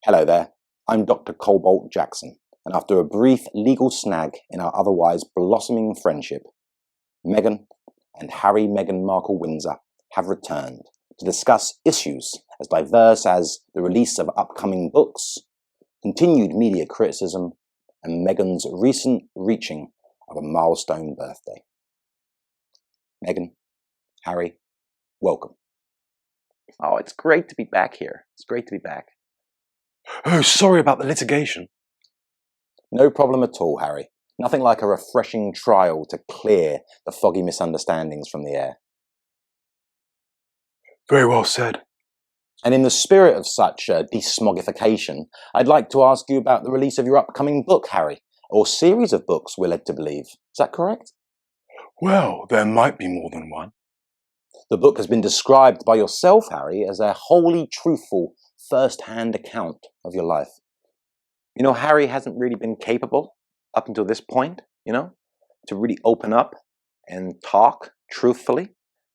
Hello there, I'm Dr. Cobalt Jackson, and after a brief legal snag in our otherwise blossoming friendship, Meghan and Harry Meghan Markle Windsor have returned to discuss issues as diverse as the release of upcoming books, continued media criticism, and Meghan's recent reaching of a milestone birthday. Meghan, Harry, welcome. Oh, it's great to be back here. It's great to be back. Oh, sorry about the litigation. No problem at all, Harry. Nothing like a refreshing trial to clear the foggy misunderstandings from the air. Very well said. And in the spirit of such desmogification, I'd like to ask you about the release of your upcoming book, Harry, or series of books, we're led to believe. Is that correct? Well, there might be more than one. The book has been described by yourself, Harry, as a wholly truthful first-hand account of your life. You know, Harry hasn't really been capable up until this point, to really open up and talk truthfully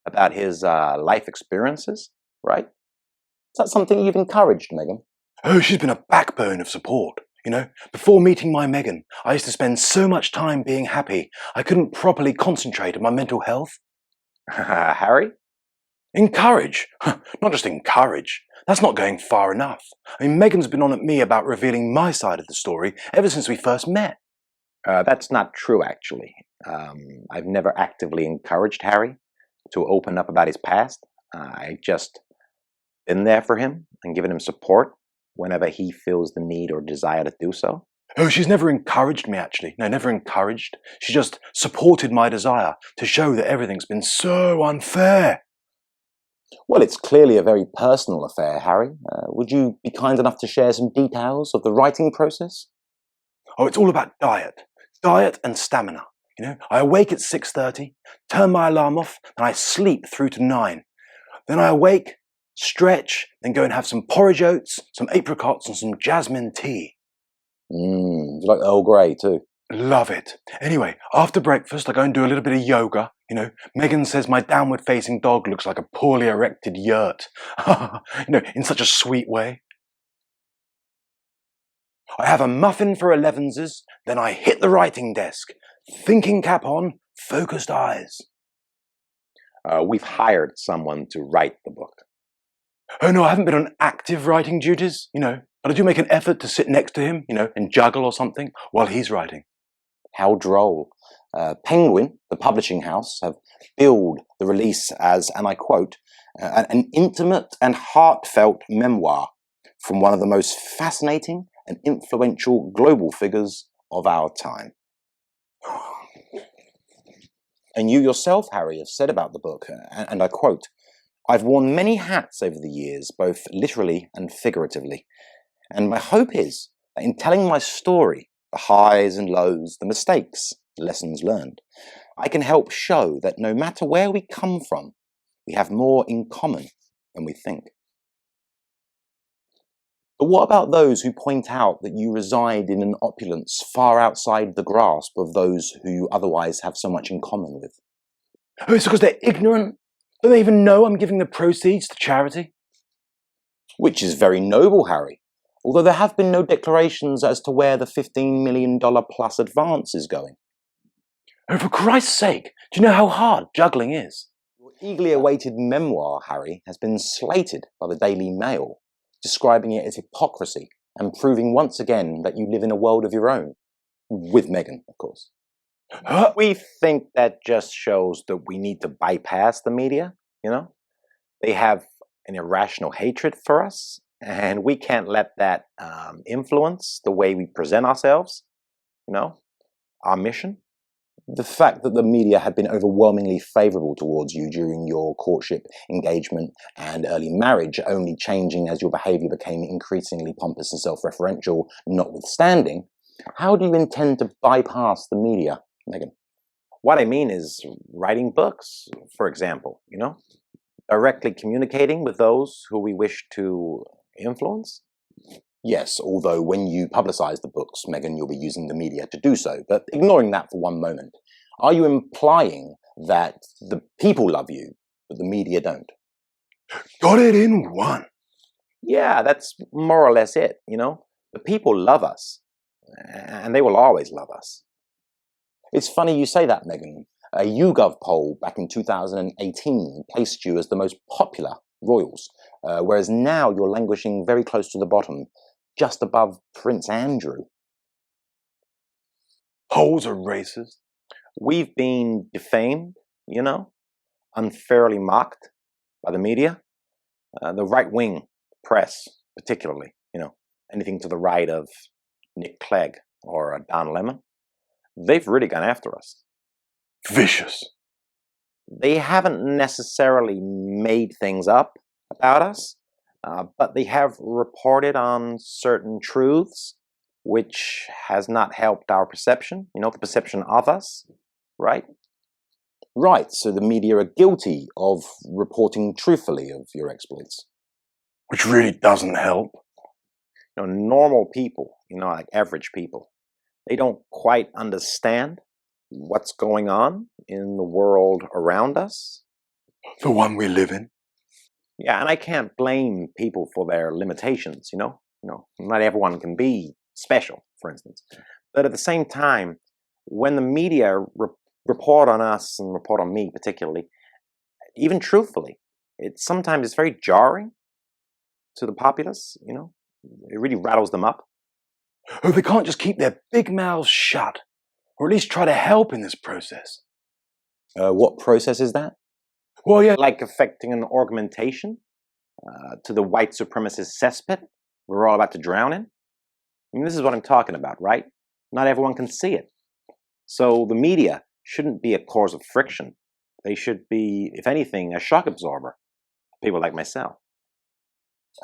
about his life experiences, right? Is that something you've encouraged, Meghan? Oh, she's been a backbone of support. Before meeting my Meghan, I used to spend so much time being happy, I couldn't properly concentrate on my mental health. Harry? Encourage? Not just encourage. That's not going far enough. I mean, Meghan's been on at me about revealing my side of the story ever since we first met. That's not true, actually. I've never actively encouraged Harry to open up about his past. I just been there for him and given him support whenever he feels the need or desire to do so. Oh, she's never encouraged me, actually. No, never encouraged. She just supported my desire to show that everything's been so unfair. Well, it's clearly a very personal affair, Harry. Would you be kind enough to share some details of the writing process? Oh, it's all about diet. Diet and stamina. I awake at 6:30, turn my alarm off, and I sleep through to 9. Then I awake, stretch, then go and have some porridge oats, some apricots, and some jasmine tea. You like Earl Grey too? Love it. Anyway, after breakfast, I go and do a little bit of yoga. Meghan says my downward-facing dog looks like a poorly erected yurt. In such a sweet way. I have a muffin for 11s, then I hit the writing desk. Thinking cap on, focused eyes. We've hired someone to write the book. Oh no, I haven't been on active writing duties, but I do make an effort to sit next to him, and juggle or something while he's writing. How droll. Penguin, the publishing house, have billed the release as, and I quote, an intimate and heartfelt memoir from one of the most fascinating and influential global figures of our time. And you yourself, Harry, have said about the book, and I quote, I've worn many hats over the years, both literally and figuratively. And my hope is that in telling my story, the highs and lows, the mistakes, the lessons learned, I can help show that no matter where we come from, we have more in common than we think. But what about those who point out that you reside in an opulence far outside the grasp of those who you otherwise have so much in common with? Oh, it's because they're ignorant. Don't they even know I'm giving the proceeds to charity? Which is very noble, Harry. Although there have been no declarations as to where the $15 million plus advance is going. Oh, for Christ's sake, do you know how hard juggling is? Your eagerly awaited memoir, Harry, has been slated by the Daily Mail, describing it as hypocrisy and proving once again that you live in a world of your own. With Meghan, of course. We think that just shows that we need to bypass the media, They have an irrational hatred for us, and we can't let that influence the way we present ourselves, our mission. The fact that the media had been overwhelmingly favourable towards you during your courtship, engagement and early marriage, only changing as your behaviour became increasingly pompous and self-referential notwithstanding, how do you intend to bypass the media, Meghan? What I mean is writing books, for example, directly communicating with those who we wish to influence. Yes, although when you publicise the books, Meghan, you'll be using the media to do so. But ignoring that for one moment, are you implying that the people love you, but the media don't? Got it in one. Yeah, that's more or less it, you know? The people love us, and they will always love us. It's funny you say that, Meghan. A YouGov poll back in 2018 placed you as the most popular royals, whereas now you're languishing very close to the bottom, just above Prince Andrew. Polls are racist. We've been defamed, you know, unfairly mocked by the media, the right-wing press particularly, you know, anything to the right of Nick Clegg or Don Lemon. They've really gone after us. Vicious. They haven't necessarily made things up about us, but they have reported on certain truths, which has not helped our perception, you know, the perception of us, right? Right, so the media are guilty of reporting truthfully of your exploits. Which really doesn't help. You know, normal people, you know, like average people, they don't quite understand what's going on in the world around us. The one we live in. Yeah, and I can't blame people for their limitations, you know? Not everyone can be special, for instance. But at the same time, when the media report on us and report on me particularly, even truthfully, sometimes it's very jarring to the populace, you know? It really rattles them up. Oh, they can't just keep their big mouths shut, or at least try to help in this process. What process is that? Well, yeah, Like affecting an augmentation to the white supremacist cesspit we're all about to drown in. I mean, this is what I'm talking about, right? Not everyone can see it. So the media shouldn't be a cause of friction. They should be, if anything, a shock absorber for people like myself.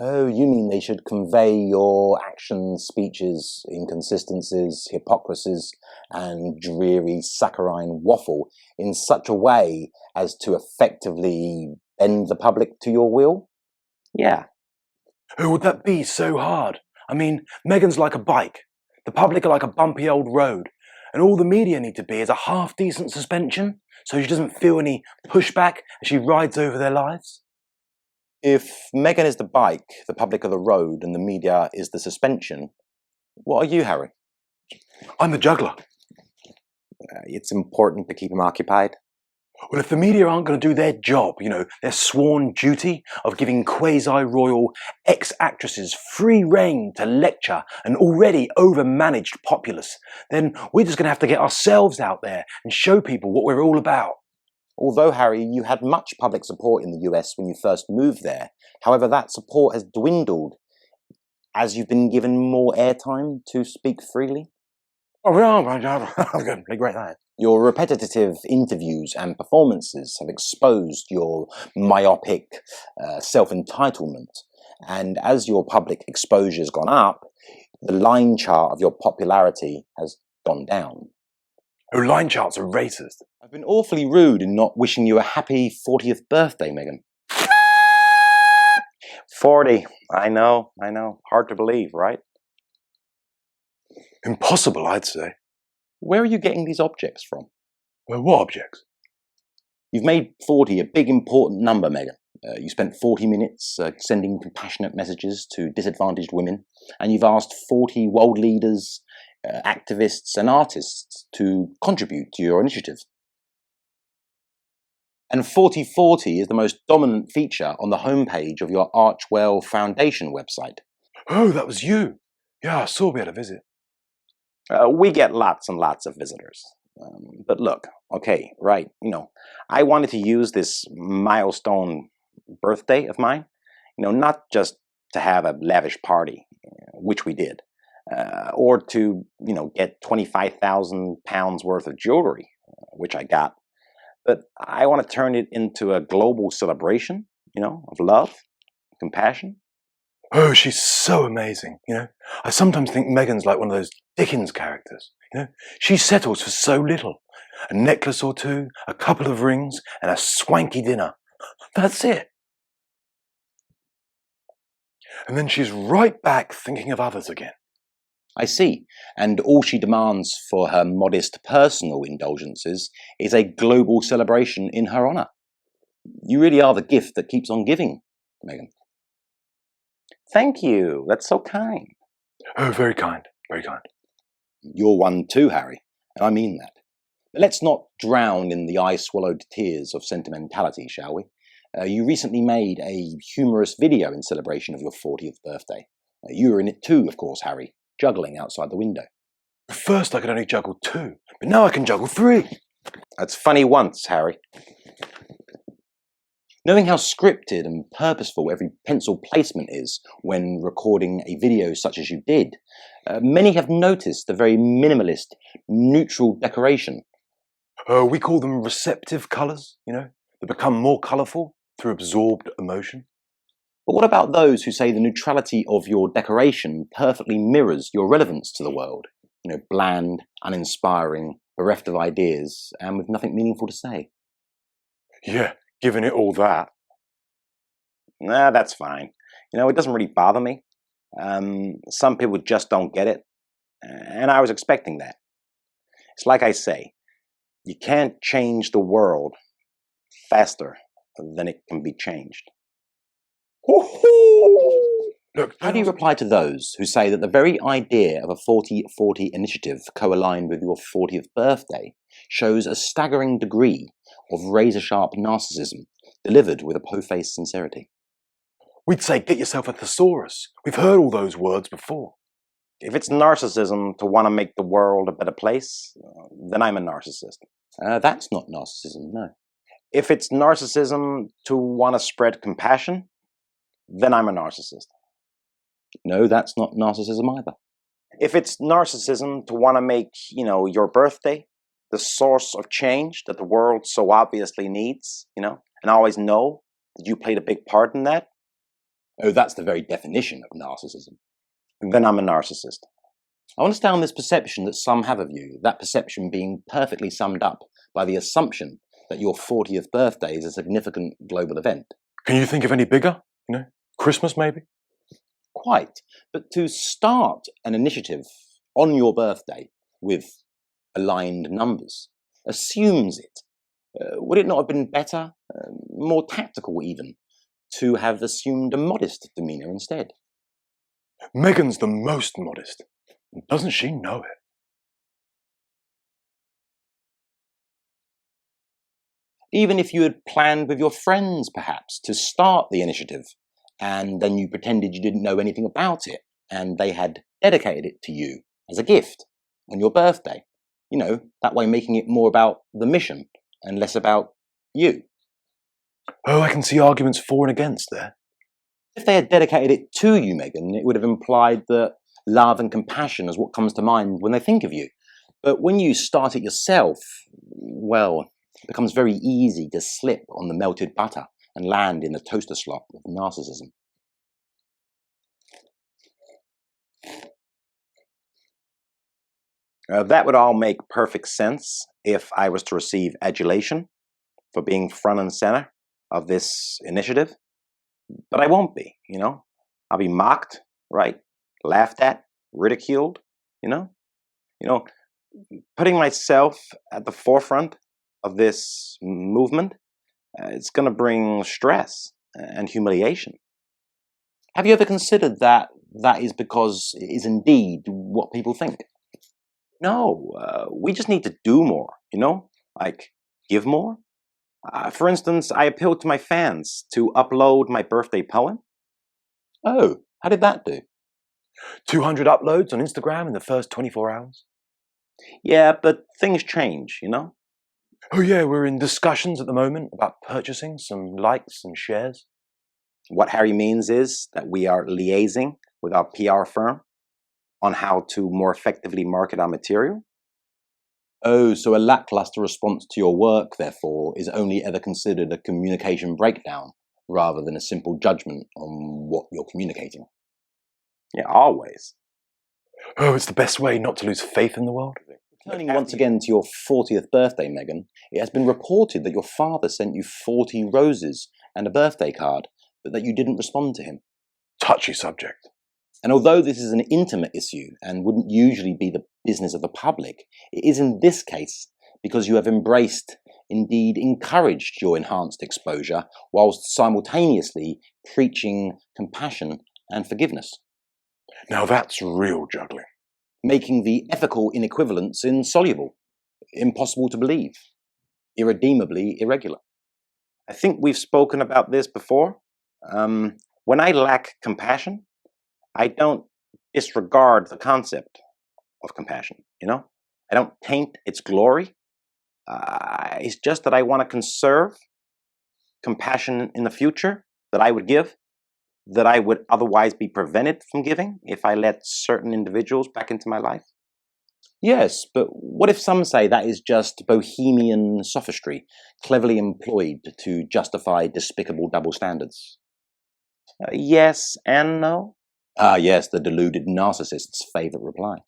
Oh, you mean they should convey your actions, speeches, inconsistencies, hypocrisies, and dreary saccharine waffle in such a way as to effectively bend the public to your will? Yeah. oh, would that be so hard? I mean, Meghan's like a bike. The public are like a bumpy old road. And all the media need to be is a half-decent suspension, so she doesn't feel any pushback as she rides over their lives. If Meghan is the bike, the public are the road, and the media is the suspension, what are you, Harry? I'm the juggler. It's important to keep him occupied. Well, if the media aren't going to do their job, you know, their sworn duty of giving quasi-royal ex-actresses free rein to lecture an already over-managed populace, then we're just going to have to get ourselves out there and show people what we're all about. Although, Harry, you had much public support in the US when you first moved there, however, that support has dwindled as you've been given more airtime to speak freely. Oh, great. Your repetitive interviews and performances have exposed your myopic self-entitlement, and as your public exposure's gone up, the line chart of your popularity has gone down. Oh, line charts are racist. I've been awfully rude in not wishing you a happy 40th birthday, Meghan. 40. I know. Hard to believe, right? Impossible, I'd say. Where are you getting these objects from? Well, what objects? You've made 40 a big important number, Meghan. You spent 40 minutes sending compassionate messages to disadvantaged women, and you've asked 40 world leaders, activists and artists to contribute to your initiative. And 4040 is the most dominant feature on the homepage of your Archwell Foundation website. Oh, that was you. Yeah, I saw we had a visit. We get lots and lots of visitors. But look, okay, right, you know, I wanted to use this milestone birthday of mine, you know, not just to have a lavish party, which we did, or to, you know, get 25,000 pounds worth of jewelry, which I got, but I want to turn it into a global celebration, you know, of love, compassion. Oh, she's so amazing, you know. I sometimes think Meghan's like one of those Dickens characters, you know. She settles for so little. A necklace or two, a couple of rings, and a swanky dinner. That's it. And then she's right back thinking of others again. I see, and all she demands for her modest personal indulgences is a global celebration in her honour. You really are the gift that keeps on giving, Meghan. Thank you. That's so kind. Oh, very kind, very kind. You're one too, Harry, and I mean that. But let's not drown in the eye-swallowed tears of sentimentality, shall we? You recently made a humorous video in celebration of your 40th birthday. You were in it too, of course, Harry, juggling outside the window. At first I could only juggle 2, but now I can juggle 3. That's funny once, Harry. Knowing how scripted and purposeful every pencil placement is when recording a video such as you did, many have noticed the very minimalist, neutral decoration. We call them receptive colours, they become more colourful through absorbed emotion. But what about those who say the neutrality of your decoration perfectly mirrors your relevance to the world? Bland, uninspiring, bereft of ideas, and with nothing meaningful to say. Yeah, giving it all that. Nah, that's fine. It doesn't really bother me. Some people just don't get it, and I was expecting that. It's like I say, you can't change the world faster than it can be changed. Look, How do you reply to those who say that the very idea of a 40-40 initiative co-aligned with your 40th birthday shows a staggering degree of razor-sharp narcissism delivered with a po-faced sincerity? We'd say get yourself a thesaurus. We've heard all those words before. If it's narcissism to want to make the world a better place, then I'm a narcissist. That's not narcissism, no. If it's narcissism to want to spread compassion, then I'm a narcissist. No, that's not narcissism either. If it's narcissism to want to make, your birthday the source of change that the world so obviously needs, and always know that you played a big part in that, Oh, that's the very definition of narcissism. then I'm a narcissist. I understand this perception that some have of you, that perception being perfectly summed up by the assumption that your 40th birthday is a significant global event. Can you think of any bigger? Christmas maybe? Quite. But to start an initiative on your birthday with aligned numbers assumes it. Would it not have been better, more tactical even, to have assumed a modest demeanour instead? Megan's the most modest. Doesn't she know it? Even if you had planned with your friends, perhaps, to start the initiative, and then you pretended you didn't know anything about it, and they had dedicated it to you as a gift on your birthday. That way making it more about the mission and less about you. Oh, I can see arguments for and against there. If they had dedicated it to you, Megan, it would have implied that love and compassion is what comes to mind when they think of you. But when you start it yourself, well, it becomes very easy to slip on the melted butter and land in the toaster slot of narcissism. That would all make perfect sense if I was to receive adulation for being front and center of this initiative. But I won't be, I'll be mocked, right? Laughed at, ridiculed, Putting myself at the forefront of this movement, it's going to bring stress and humiliation. Have you ever considered that is because it is indeed what people think? No, we just need to do more, like give more. For instance, I appealed to my fans to upload my birthday poem. Oh, how did that do? 200 uploads on Instagram in the first 24 hours? Yeah, but things change, Oh yeah, we're in discussions at the moment about purchasing some likes and shares. What Harry means is that we are liaising with our PR firm on how to more effectively market our material. Oh, so a lackluster response to your work, therefore, is only ever considered a communication breakdown rather than a simple judgment on what you're communicating. Yeah, always. Oh, it's the best way not to lose faith in the world. Turning once again to your 40th birthday, Megan, it has been reported that your father sent you 40 roses and a birthday card, but that you didn't respond to him. Touchy subject. And although this is an intimate issue and wouldn't usually be the business of the public, it is in this case because you have embraced, indeed encouraged your enhanced exposure, whilst simultaneously preaching compassion and forgiveness, Now that's real juggling. making the ethical inequivalence insoluble, impossible to believe, irredeemably irregular. I think we've spoken about this before. When I lack compassion, I don't disregard the concept of compassion, you know? I don't taint its glory. It's just that I want to conserve compassion in the future that I would give, that I would otherwise be prevented from giving if I let certain individuals back into my life. Yes, but what if some say that is just bohemian sophistry, cleverly employed to justify despicable double standards? Yes and no. Ah, yes, the deluded narcissist's favorite reply.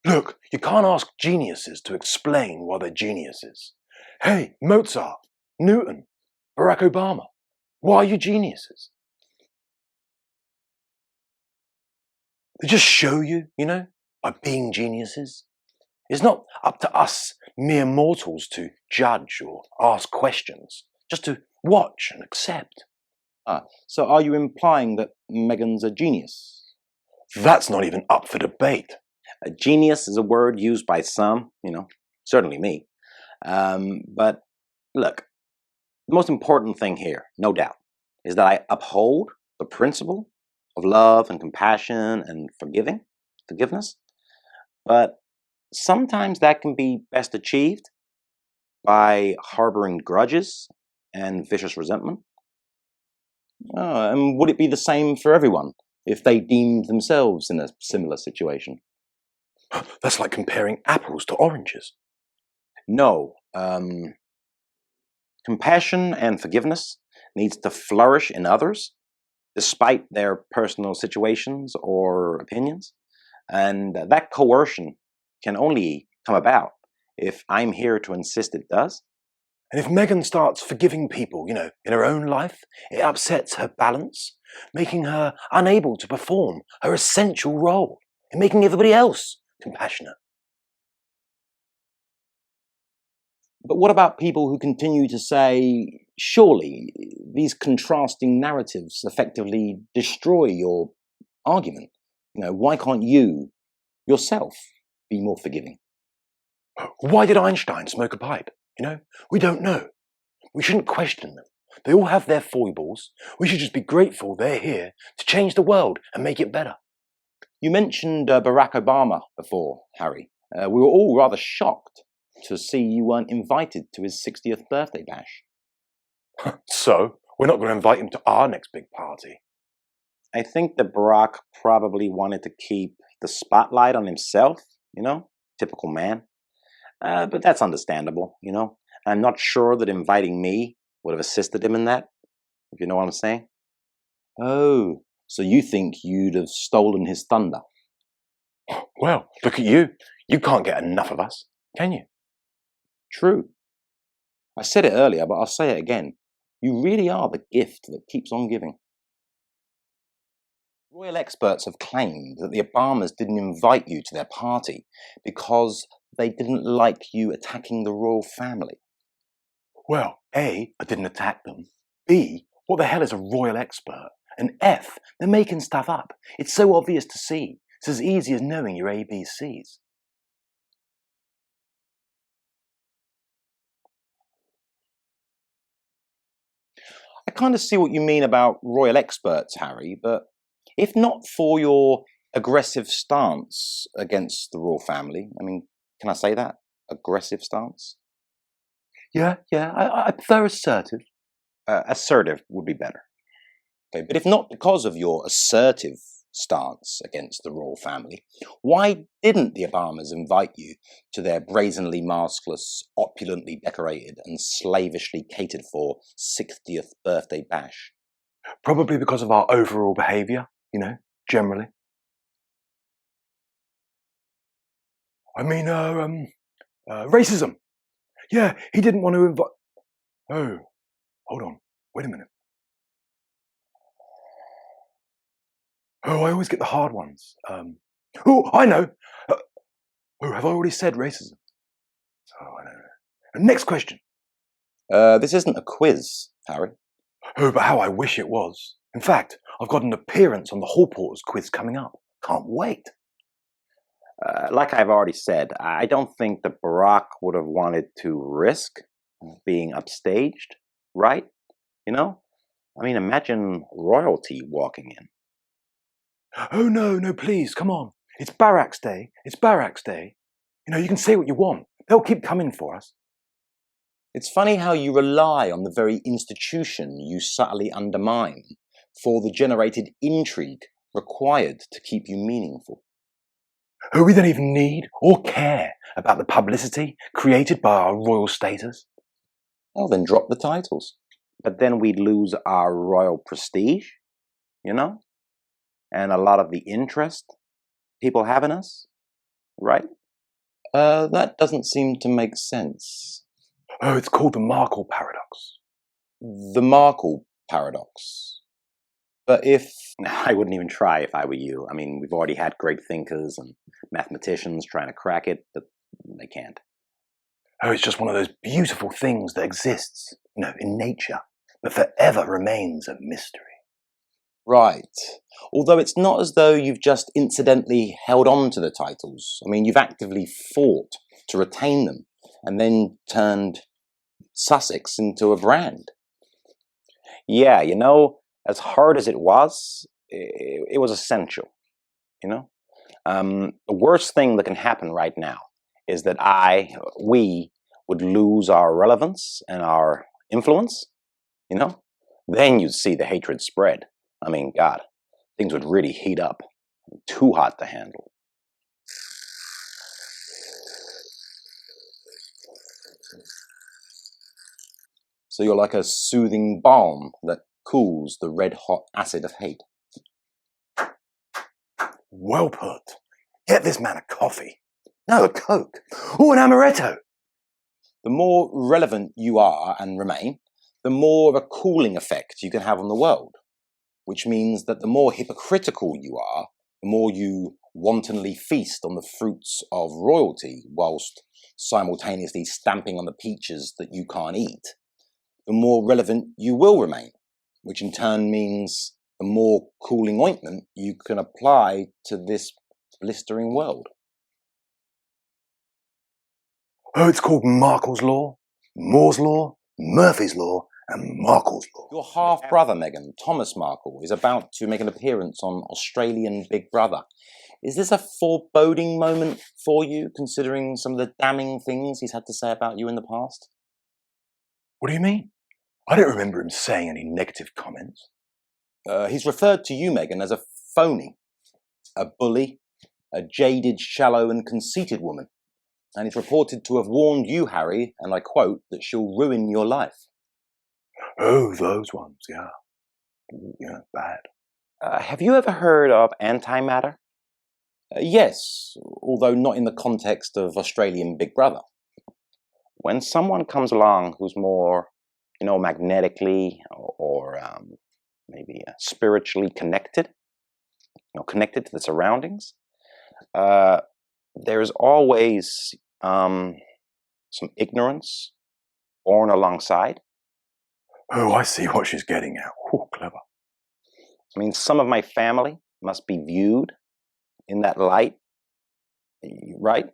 Look, you can't ask geniuses to explain why they're geniuses. Hey, Mozart, Newton, Barack Obama, why are you geniuses? They just show you, by being geniuses. It's not up to us mere mortals to judge or ask questions, just to watch and accept. So are you implying that Meghan's a genius? That's not even up for debate. A genius is a word used by some, certainly me. But look, the most important thing here, no doubt, is that I uphold the principle of love and compassion and forgiveness. But sometimes that can be best achieved by harboring grudges and vicious resentment. And would it be the same for everyone if they deemed themselves in a similar situation? That's like comparing apples to oranges. No. Compassion and forgiveness needs to flourish in others, despite their personal situations or opinions. And that coercion can only come about if I'm here to insist it does. And if Meghan starts forgiving people, in her own life, it upsets her balance, making her unable to perform her essential role in making everybody else compassionate. But what about people who continue to say, surely these contrasting narratives effectively destroy your argument? Why can't you, yourself, be more forgiving? Why did Einstein smoke a pipe? We don't know. We shouldn't question them. They all have their foibles. We should just be grateful they're here to change the world and make it better. You mentioned Barack Obama before, Harry. We were all rather shocked to see you weren't invited to his 60th birthday bash. So, we're not going to invite him to our next big party. I think that Barack probably wanted to keep the spotlight on himself, typical man. But that's understandable, I'm not sure that inviting me would have assisted him in that, if you know what I'm saying. Oh, so you think you'd have stolen his thunder? Well, look at you. You can't get enough of us, can you? True. I said it earlier, but I'll say it again. You really are the gift that keeps on giving. Royal experts have claimed that the Obamas didn't invite you to their party because they didn't like you attacking the royal family. Well, A, I didn't attack them. B, what the hell is a royal expert? And F, they're making stuff up. It's so obvious to see. It's as easy as knowing your ABCs. I kind of see what you mean about royal experts, Harry, but if not for your aggressive stance against the royal family, can I say that? Aggressive stance? Yeah, I prefer assertive. Assertive would be better. Okay, but if not because of your assertive stance against the royal family, why didn't the Obamas invite you to their brazenly maskless, opulently decorated and slavishly catered for 60th birthday bash? Probably because of our overall behaviour, generally. Racism. Yeah, he didn't want to invite... Oh, hold on. Wait a minute. Oh, I always get the hard ones. I know. Have I already said racism? Oh, I don't know. Next question. This isn't a quiz, Harry. Oh, but how I wish it was. In fact, I've got an appearance on the Hall Porters quiz coming up. Can't wait. Like I've already said, I don't think that Barack would have wanted to risk being upstaged, right? You know? I mean, imagine royalty walking in. Oh, no, no, please, come on. It's Barack's Day. It's Barack's Day. You know, you can say what you want. They'll keep coming for us. It's funny how you rely on the very institution you subtly undermine for the generated intrigue required to keep you meaningful. Oh, we don't even need or care about the publicity created by our royal status. Well, then drop the titles. But then we'd lose our royal prestige, you know? And a lot of the interest people have in us, right? That doesn't seem to make sense. Oh, it's called the Markle paradox. The Markle paradox. But if... I wouldn't even try if I were you. I mean, we've already had great thinkers and mathematicians trying to crack it, but they can't. Oh, it's just one of those beautiful things that exists, you know, in nature, but forever remains a mystery. Right. Although it's not as though you've just incidentally held on to the titles. I mean, you've actively fought to retain them and then turned Sussex into a brand. Yeah, you know, as hard as it was essential, you know? The worst thing that can happen right now is that we would lose our relevance and our influence, you know? Then you'd see the hatred spread. I mean, God, things would really heat up. Too hot to handle. So you're like a soothing balm that cools the red-hot acid of hate. Well put. Get this man a coffee. No, a Coke. Or an amaretto. The more relevant you are and remain, the more of a cooling effect you can have on the world. Which means that the more hypocritical you are, the more you wantonly feast on the fruits of royalty whilst simultaneously stamping on the peaches that you can't eat, the more relevant you will remain, which in turn means the more cooling ointment you can apply to this blistering world. Oh, it's called Markle's Law, Moore's Law, Murphy's Law, and Markle's Law. Your half-brother, Meghan, Thomas Markle, is about to make an appearance on Australian Big Brother. Is this a foreboding moment for you, considering some of the damning things he's had to say about you in the past? What do you mean? I don't remember him saying any negative comments. He's referred to you, Meghan, as a phony, a bully, a jaded, shallow and conceited woman. And he's reported to have warned you, Harry, and I quote, that she'll ruin your life. Oh, those ones, yeah. Yeah, bad. Have you ever heard of antimatter? Yes, although not in the context of Australian Big Brother. When someone comes along who's more, you know, magnetically or maybe spiritually connected, you know, connected to the surroundings, there's always some ignorance born alongside. Oh, I see what she's getting at. Oh, clever. I mean, some of my family must be viewed in that light, right?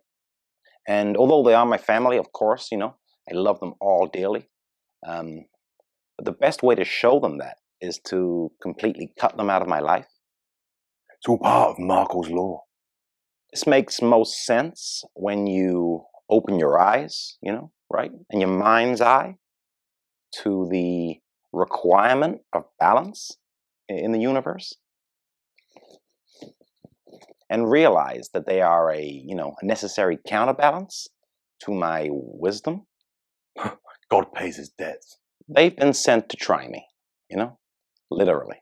And although they are my family, of course, you know, I love them all dearly. But the best way to show them that is to completely cut them out of my life. It's all part of Markle's Law. This makes most sense when you open your eyes, you know, right? And your mind's eye to the requirement of balance in the universe. And realize that they are a necessary counterbalance to my wisdom. God pays his debts. They've been sent to try me, you know, literally.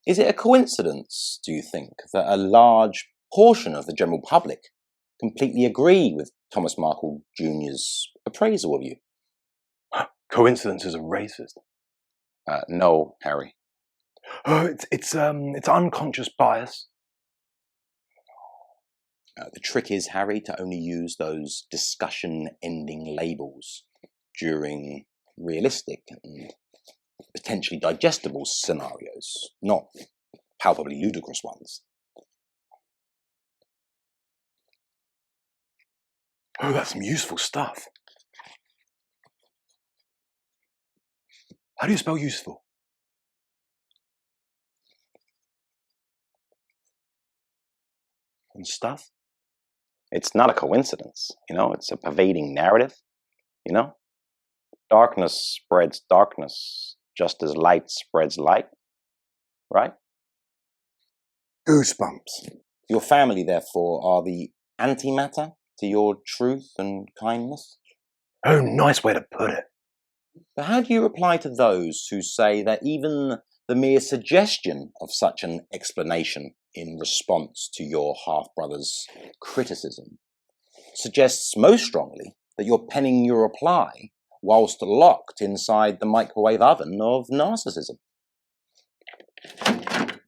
Is it a coincidence, do you think, that a large portion of the general public completely agree with Thomas Markle Jr.'s appraisal of you? Coincidences are racist. No, Harry. Oh, it's unconscious bias. The trick is, Harry, to only use those discussion-ending labels during realistic and potentially digestible scenarios, not palpably ludicrous ones. Oh, that's some useful stuff. How do you spell useful? And stuff? It's not a coincidence, it's a pervading narrative, you know? Darkness spreads darkness just as light spreads light, right? Goosebumps. Your family, therefore, are the antimatter to your truth and kindness? Oh, nice way to put it. But how do you reply to those who say that even the mere suggestion of such an explanation in response to your half-brother's criticism suggests most strongly that you're penning your reply whilst locked inside the microwave oven of narcissism? I'd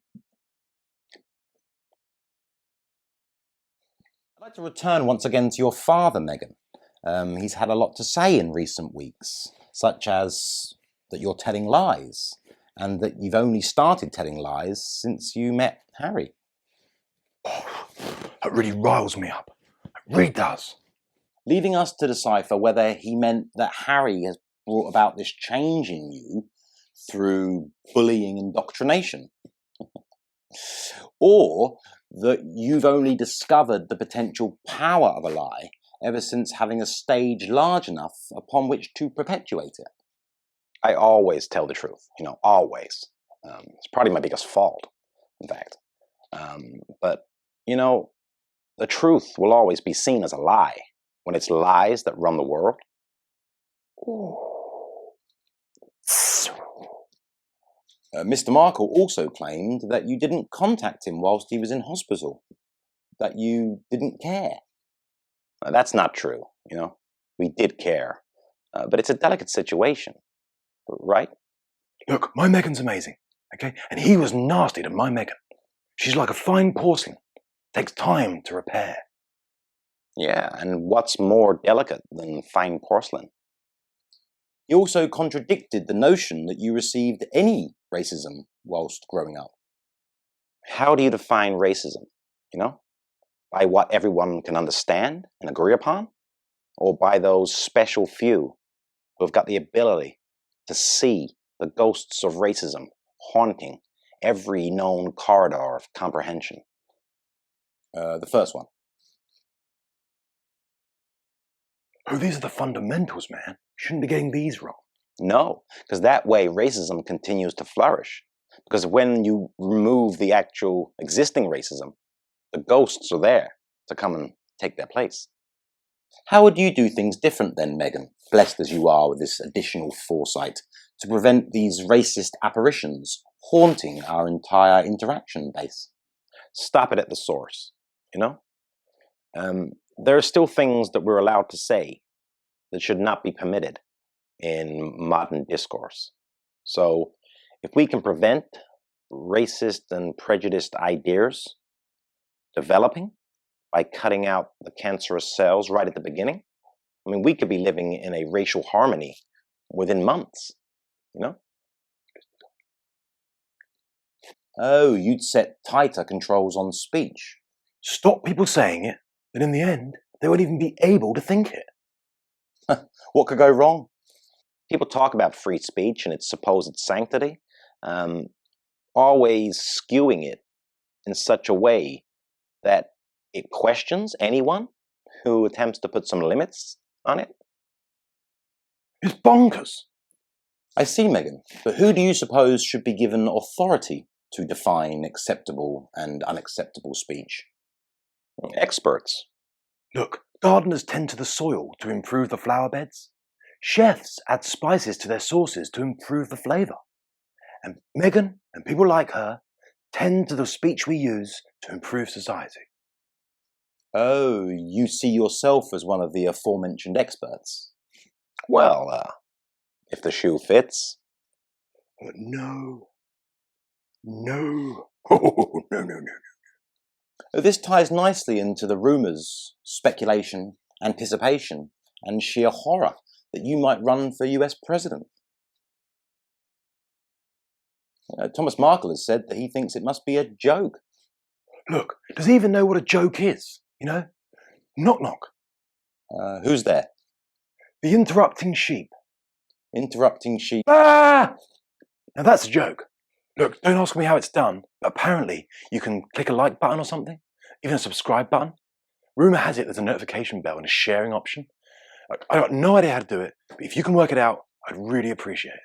like to return once again to your father, Megan. He's had a lot to say in recent weeks, such as that you're telling lies, and that you've only started telling lies since you met Harry. Oh, that really riles me up. It really does. Leaving us to decipher whether he meant that Harry has brought about this change in you through bullying indoctrination, or that you've only discovered the potential power of a lie ever since having a stage large enough upon which to perpetuate it. I always tell the truth, always. It's probably my biggest fault, in fact. But, the truth will always be seen as a lie when it's lies that run the world. Mr. Markle also claimed that you didn't contact him whilst he was in hospital, that you didn't care. That's not true, We did care, but it's a delicate situation, right? Look, my Megan's amazing, okay? And he was nasty to my Megan. She's like a fine porcelain. Takes time to repair. Yeah, and what's more delicate than fine porcelain? He also contradicted the notion that you received any racism whilst growing up. How do you define racism, By what everyone can understand and agree upon? Or by those special few who have got the ability to see the ghosts of racism haunting every known corridor of comprehension? The first one. Oh, these are the fundamentals, man. Shouldn't be getting these wrong. No, because that way racism continues to flourish. Because when you remove the actual existing racism, the ghosts are there to come and take their place. How would you do things different then, Megan, blessed as you are with this additional foresight, to prevent these racist apparitions haunting our entire interaction base? Stop it at the source, There are still things that we're allowed to say that should not be permitted in modern discourse. So if we can prevent racist and prejudiced ideas developing by cutting out the cancerous cells right at the beginning, we could be living in a racial harmony within months, Oh, you'd set tighter controls on speech. Stop people saying it, and in the end, they won't even be able to think it. What could go wrong? People talk about free speech and its supposed sanctity, always skewing it in such a way that it questions anyone who attempts to put some limits on it. It's bonkers. I see, Megan, but who do you suppose should be given authority to define acceptable and unacceptable speech? Experts. Look, gardeners tend to the soil to improve the flower beds. Chefs add spices to their sauces to improve the flavour. And Megan and people like her tend to the speech we use to improve society. Oh, you see yourself as one of the aforementioned experts. Well, if the shoe fits. But no. Oh, no. This ties nicely into the rumours, speculation, anticipation, and sheer horror that you might run for US president. Thomas Markle has said that he thinks it must be a joke. Look, does he even know what a joke is? You know? Knock knock. Who's there? The interrupting sheep. Interrupting sheep. Ah! Now that's a joke. Look, don't ask me how it's done, but apparently you can click a like button or something, even a subscribe button. Rumour has it there's a notification bell and a sharing option. I got no idea how to do it, but if you can work it out, I'd really appreciate it.